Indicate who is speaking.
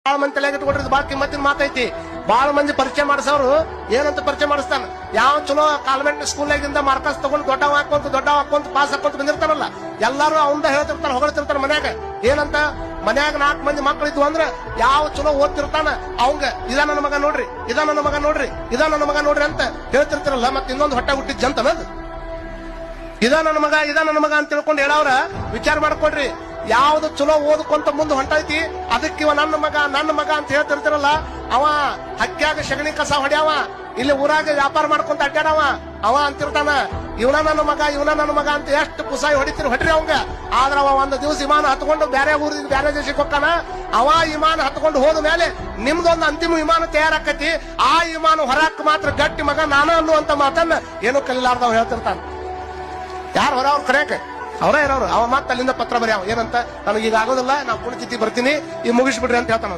Speaker 1: ಬಾಳ ಮಂದಿ ತಲೆಗೆ ಇಟ್ಕೊಟ್ರಿ ಬಾಳ ಕಿಮ್ಮತ್ತಿನ ಮಾತೈತಿ. ಬಾಳ ಮಂದಿ ಪರಿಚಯ ಮಾಡಿಸೋರು ಏನಂತ ಪರಿಚಯ ಮಾಡಿಸ್ತಾನ, ಯಾವ ಚಲೋ ಕಾನ್ವೆಂಟ್ ಸ್ಕೂಲ್ನಾಗಿಂದ ಮಾರ್ಕಸ್ ತಗೊಂಡು ದೊಡ್ಡವ ಹಾಕೊಂತ ಪಾಸ್ ಹಾಕೊಂತ ಬಂದಿರ್ತಾರಲ್ಲ, ಎಲ್ಲಾರು ಅವಂದ ಹೇಳ್ತಿರ್ತಾರ, ಹೊಗಳಿರ್ತಾರ ಮನ್ಯಾಗ. ಏನಂತ ಮನ್ಯಾಗ 4 ಮಂದಿ ಮಕ್ಳು ಇದ್ವು ಅಂದ್ರ ಯಾವ ಚಲೋ ಓದ್ತಿರ್ತಾನ ಅವಂಗ ಇದ ನನ್ನ ಮಗ ನೋಡ್ರಿ, ಇದ ನನ್ನ ಮಗ ನೋಡ್ರಿ, ಇದ ನನ್ನ ಮಗ ನೋಡ್ರಿ ಅಂತ ಹೇಳ್ತಿರ್ತಾರಲ್ಲ. ಮತ್ತೆ ಇನ್ನೊಂದು ಹೊಟ್ಟೆ ಹುಟ್ಟಿದ್ ಜಂತನದು ಇದ ನನ್ನ ಮಗ, ಇದ ನನ್ನ ಮಗ ಅಂತ ತಿಳ್ಕೊಂಡು ಹೇಳವ್ರ ವಿಚಾರ ಮಾಡ್ಕೊಡ್ರಿ. ಯಾವ್ದು ಚಲೋ ಓದ್ಕೊಂತ ಮುಂದೆ ಹೊಂಟೈತಿ ಅದಕ್ಕೆ ಇವ ನನ್ನ ಮಗ ಅಂತ ಹೇಳ್ತಿರ್ತಿರಲ್ಲ, ಅವ ಹಕ್ಕ್ಯಾಗ ಸಗಣಿ ಕಸ ಹೊಡ್ಯಾವ, ಇಲ್ಲಿ ಊರಾಗ ವ್ಯಾಪಾರ ಮಾಡ್ಕೊಂತ ಅಡ್ಡಾಡವ, ಅವ ಅಂತಿರ್ತಾನ ಇವನ ನನ್ನ ಮಗ ಅಂತ ಎಷ್ಟು ಪುಸಾಯಿ ಹೊಡ್ರಿ ಅವಂಗ. ಆದ್ರ ಅವ ಒಂದು ದಿವಸ ವಿಮಾನ ಹತ್ಕೊಂಡು ಬೇರೆ ಊರಿಗೆ ಬೇರೆ ದೇಶಕ್ಕೆ ಹೋಗ್ತಾನ. ಅವ ವಿಮಾನ ಹತ್ಕೊಂಡು ಹೋದ ಮೇಲೆ ನಿಮ್ದೊಂದು ಅಂತಿಮ ವಿಮಾನ ತಯಾರಾಕತಿ, ಆ ವಿಮಾನ ಹೊರಕ್ ಮಾತ್ರ ಗಟ್ಟಿ ಮಗ ನಾನು ಅನ್ನುವಂತ ಮಾತನ್ನ ಏನು ಕಲಿಲಾರ್ದವ ಹೇಳ್ತಿರ್ತಾನ. ಯಾರು ಹೊರ ಅವ್ರ ಕರೆಯಕ ಅವರೇ ಇರೋರು. ಅವ ಮತ್ತೆ ಅಲ್ಲಿಂದ ಪತ್ರ ಬರ್ಯಾವ ಏನಂತ, ನನಗೀಗ ಆಗೋದಿಲ್ಲ, ನಾ ಪುಣ್ಯತಿಥಿ ಬರ್ತೀನಿ, ಈಗ ಮುಗಿಸ್ಬಿಡ್ರಿ ಅಂತ ಹೇಳ್ತಾನ.